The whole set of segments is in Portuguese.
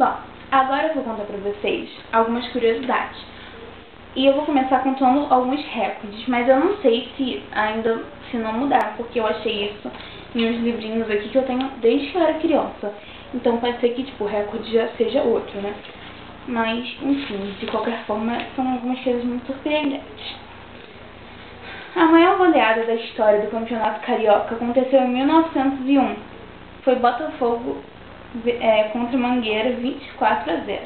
Bom, agora eu vou contar pra vocês algumas curiosidades. E eu vou começar contando alguns recordes, mas eu não sei se não mudar, porque eu achei isso em uns livrinhos aqui que eu tenho desde que eu era criança. Então pode ser que, tipo, o recorde já seja outro, né? Mas, enfim, de qualquer forma, são algumas coisas muito surpreendentes. A maior goleada da história do Campeonato Carioca aconteceu em 1901. Foi Botafogo contra Mangueira, 24-0.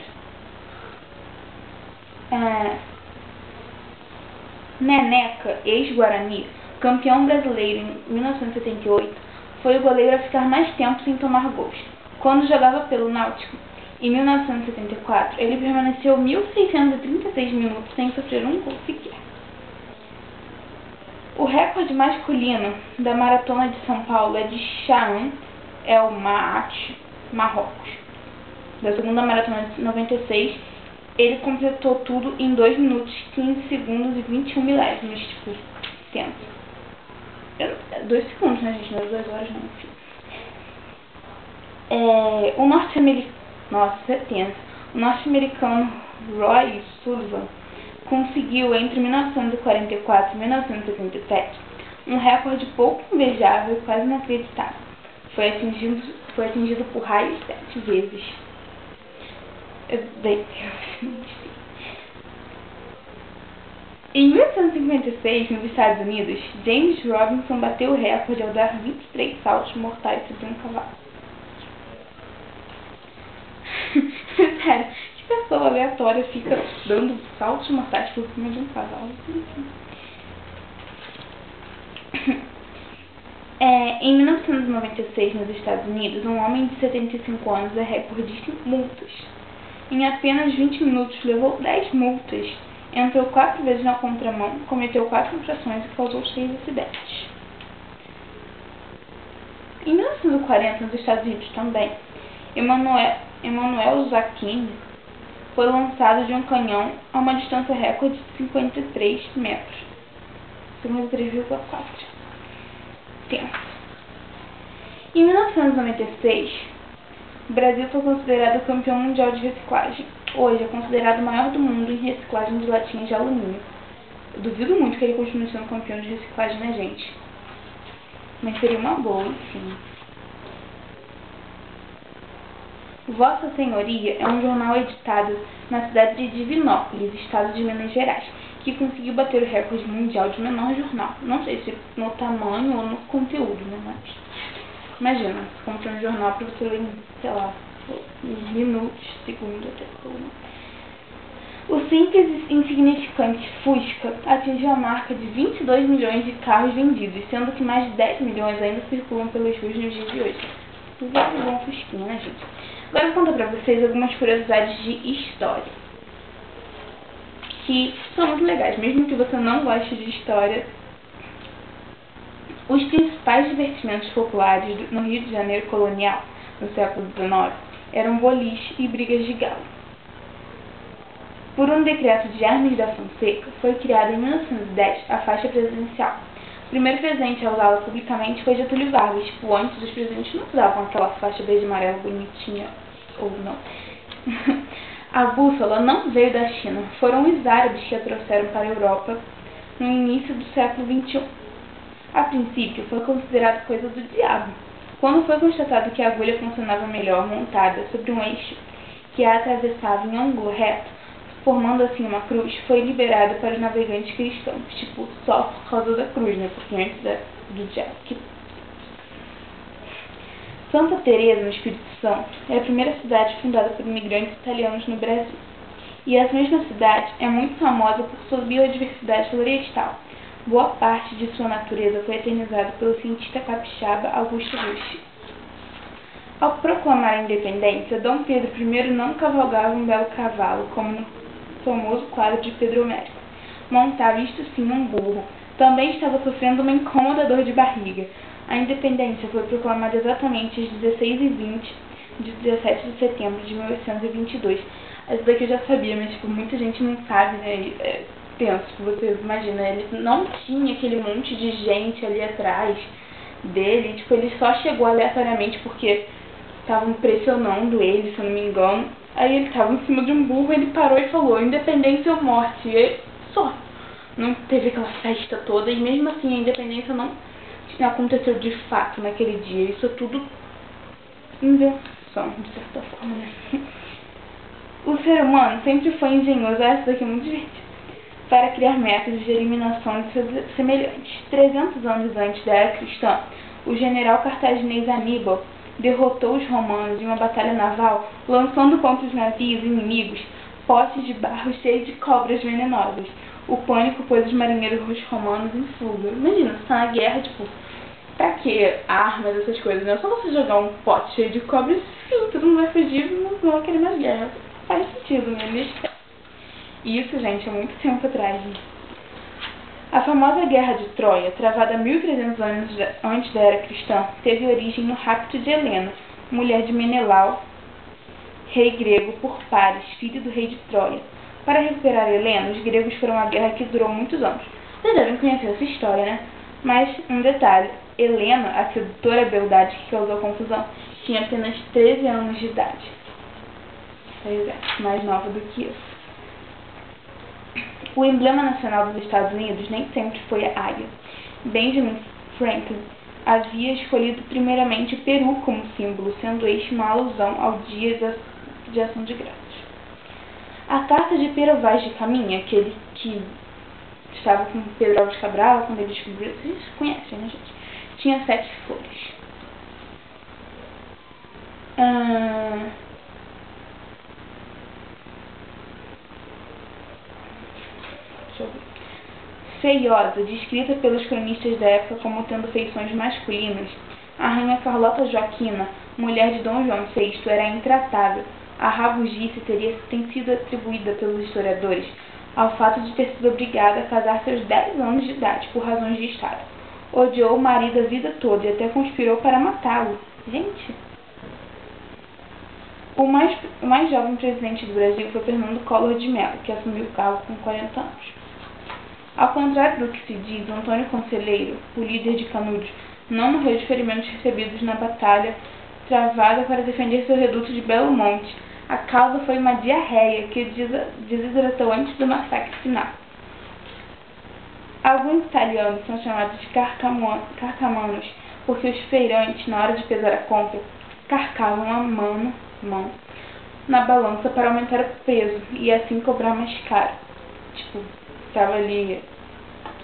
Neneca, ex-Guarani, campeão brasileiro em 1978, foi o goleiro a ficar mais tempo sem tomar gols. Quando jogava pelo Náutico, em 1974, ele permaneceu 1.636 minutos sem sofrer um gol sequer. O recorde masculino da Maratona de São Paulo é de Sharm el-Sheikh, Marrocos. Da segunda maratona de 96, ele completou tudo em 2 minutos, 15 segundos e 21 milésimos, tipo, tempo. 2 segundos, né, gente? Não é 2 horas, não, enfim. O norte-americano Roy Sullivan conseguiu, entre 1944 e 1977, um recorde pouco invejável e quase inacreditável. Foi atingido por raios 7 vezes. Em 1856, nos Estados Unidos, James Robinson bateu o recorde ao dar 23 saltos mortais sobre um cavalo. Sério, que pessoa aleatória fica dando saltos mortais por cima de um cavalo? Em 1996, nos Estados Unidos, um homem de 75 anos é recordista em multas. Em apenas 20 minutos, levou 10 multas, entrou 4 vezes na contramão, cometeu 4 infrações e causou 6 acidentes. Em 1940, nos Estados Unidos também, Emmanuel Zacchini foi lançado de um canhão a uma distância recorde de 53 metros. 53,4. Tempo. Em 1996, o Brasil foi considerado campeão mundial de reciclagem. Hoje é considerado o maior do mundo em reciclagem de latinhas de alumínio. Eu duvido muito que ele continue sendo campeão de reciclagem, né, gente? Mas seria uma boa, enfim. Vossa Senhoria é um jornal editado na cidade de Divinópolis, estado de Minas Gerais, que conseguiu bater o recorde mundial de menor jornal. Não sei se no tamanho ou no conteúdo, né? Mas imagina, você compra um jornal para você ler, sei lá, minutos, segundos até segundo. O simples e insignificante Fusca atingiu a marca de 22 milhões de carros vendidos, sendo que mais de 10 milhões ainda circulam pelas ruas nos dias de hoje. Tudo é um bom Fusquinha, né, gente? Agora eu vou contar pra vocês algumas curiosidades de história, que são muito legais, mesmo que você não goste de história. Os principais divertimentos populares no Rio de Janeiro colonial, no século XIX, eram boliche e brigas de galo. Por um decreto de Hermes da Fonseca, foi criada em 1910 a faixa presidencial. O primeiro presidente a usá-la publicamente foi Getúlio Vargas. Tipo, antes os presidentes não usavam aquela faixa verde e amarela bonitinha, ou não. A bússola não veio da China, foram os árabes que a trouxeram para a Europa no início do século XXI. A princípio, foi considerado coisa do diabo. Quando foi constatado que a agulha funcionava melhor montada sobre um eixo que a atravessava em ângulo reto, formando assim uma cruz, foi liberado para os navegantes cristãos, tipo, só por causa da cruz, né? Porque antes do diabo. Santa Teresa, no Espírito Santo, é a primeira cidade fundada por imigrantes italianos no Brasil. E essa mesma cidade é muito famosa por sua biodiversidade florestal. Boa parte de sua natureza foi eternizada pelo cientista capixaba Augusto Bucci. Ao proclamar a independência, Dom Pedro I não cavalgava um belo cavalo, como no famoso quadro de Pedro Américo. Montava, isto sim, um burro. Também estava sofrendo uma incômoda dor de barriga. A independência foi proclamada exatamente às 16h20 de 17 de setembro de 1822. Essa daqui eu já sabia, mas tipo, muita gente não sabe, né? Penso, você imagina, ele não tinha aquele monte de gente ali atrás dele, tipo, ele só chegou aleatoriamente porque estavam pressionando ele, se eu não me engano. Aí ele estava em cima de um burro, ele parou e falou, independência ou morte, e só. Não teve aquela festa toda, e mesmo assim a independência não aconteceu de fato naquele dia. Isso é tudo invenção, de certa forma, né? O ser humano sempre foi engenhoso, essa daqui é muito divertida, para criar métodos de eliminação de seus semelhantes. 300 anos antes da era cristã, o general cartaginês Aníbal derrotou os romanos em uma batalha naval, lançando contra os navios inimigos potes de barro cheios de cobras venenosas. O pânico pôs os marinheiros romanos em fuga. Imagina, você tá na guerra, tipo, pra que armas, essas coisas, né? Só você jogar um pote cheio de cobras, sim, todo mundo vai fugir, não vai querer mais guerra. Faz sentido, né? Isso, gente, é muito tempo atrás. Né? A famosa Guerra de Troia, travada 1300 anos antes da era cristã, teve origem no rapto de Helena, mulher de Menelau, rei grego, por Paris, filho do rei de Troia. Para recuperar Helena, os gregos foram uma guerra que durou muitos anos. Vocês devem conhecer essa história, né? Mas, um detalhe, Helena, a sedutora beldade que causou confusão, tinha apenas 13 anos de idade. Pois é, mais nova do que isso. O emblema nacional dos Estados Unidos nem sempre foi a águia. Benjamin Franklin havia escolhido primeiramente o peru como símbolo, sendo este uma alusão ao Dia de Ação de Graças. A carta de Pero Vaz de Caminha, aquele que estava com Pedro Álvares Cabral, quando ele descobriu, vocês conhecem, né, gente? Tinha 7 folhas. Feiosa, descrita pelos cronistas da época como tendo feições masculinas, a rainha Carlota Joaquina, mulher de Dom João VI, era intratável. A rabugice tem sido atribuída pelos historiadores ao fato de ter sido obrigada a casar-se aos 10 anos de idade, por razões de Estado. Odiou o marido a vida toda e até conspirou para matá-lo. Gente! O mais jovem presidente do Brasil foi Fernando Collor de Mello, que assumiu o cargo com 40 anos. Ao contrário do que se diz, Antônio Conselheiro, o líder de Canudos, não morreu de ferimentos recebidos na batalha travada para defender seu reduto de Belo Monte. A causa foi uma diarreia que desidratou antes do massacre final. Alguns italianos são chamados de carcamanos, porque os feirantes, na hora de pesar a compra, carcavam a mão na balança para aumentar o peso e assim cobrar mais caro. Tipo, estava ali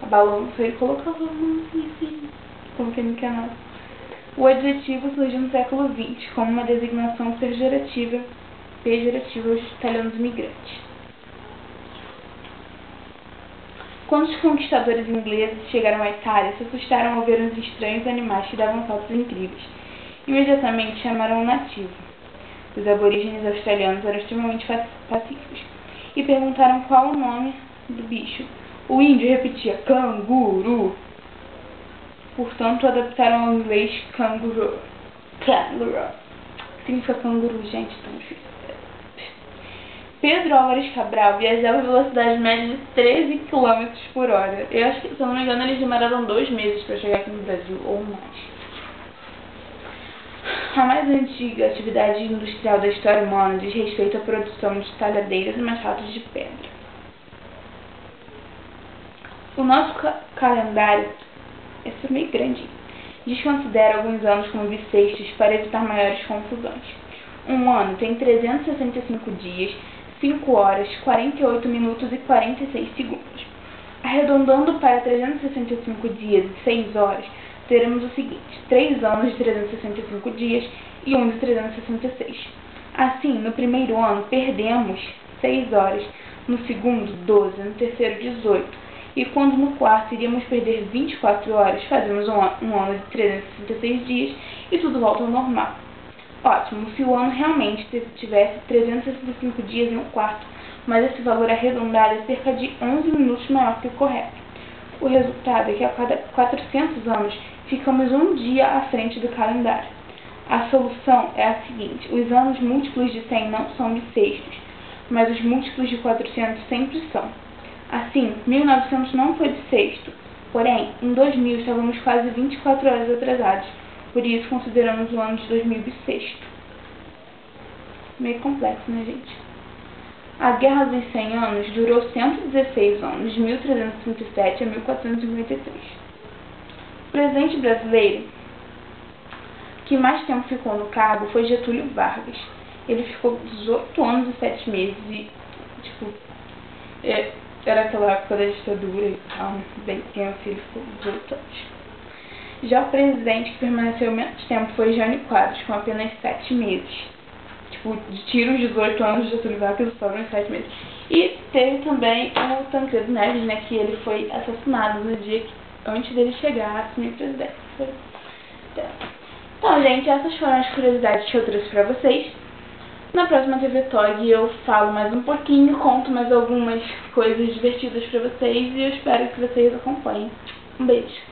a balança e colocava a mão assim, como quem não quer nada. O adjetivo surgiu no século XX como uma designação pejorativa aos italianos imigrantes. Quando os conquistadores ingleses chegaram à Itália, se assustaram ao ver uns estranhos animais que davam saltos incríveis. Imediatamente chamaram o nativo. Os aborígenes australianos eram extremamente pacíficos e perguntaram qual o nome do bicho. O índio repetia canguru. Portanto, adaptaram ao inglês canguru. Significa canguru, gente, tão difícil. Pedro Álvares Cabral viajava a velocidade média de 13 km por hora. Eu acho que, se eu não me engano, eles demoraram 2 meses para chegar aqui no Brasil, ou mais. A mais antiga atividade industrial da história humana diz respeito à produção de talhadeiras e machados de pedra. O nosso calendário, esse é meio grande, desconsidera alguns anos como bissextos para evitar maiores confusões. Um ano tem 365 dias, 5 horas, 48 minutos e 46 segundos. Arredondando para 365 dias e 6 horas, teremos o seguinte: 3 anos de 365 dias e 1 de 366. Assim, no primeiro ano perdemos 6 horas, no segundo 12, no terceiro 18. E quando no quarto iríamos perder 24 horas, fazemos um ano de 366 dias e tudo volta ao normal. Ótimo, se o ano realmente tivesse 365 dias e um quarto, mas esse valor arredondado é cerca de 11 minutos maior que o correto. O resultado é que a cada 400 anos ficamos um dia à frente do calendário. A solução é a seguinte: os anos múltiplos de 100 não são bissextos, mas os múltiplos de 400 sempre são. Assim, 1900 não foi bissexto, porém, em 2000 estávamos quase 24 horas atrasados. Por isso, consideramos o ano de 2000 bissexto. meio complexo, né, gente? A Guerra dos 100 Anos durou 116 anos, de 1337 a 1453. O presidente brasileiro que mais tempo ficou no cargo foi Getúlio Vargas. Ele ficou 18 anos e 7 meses e, tipo, era aquela época da ditadura e tal, bem tenso, ele ficou 18 anos. Já o presidente que permaneceu menos tempo foi Jânio Quadros, com apenas 7 meses. Tipo, tira os 18 anos de Getúlio Vargas e sobram 7 meses. E teve também o Tancredo Neves, né, que ele foi assassinado no dia antes dele chegar a assumir presidência. Então, gente, essas foram as curiosidades que eu trouxe pra vocês. Na próxima TV Tog eu falo mais um pouquinho, conto mais algumas coisas divertidas pra vocês e eu espero que vocês acompanhem. Um beijo!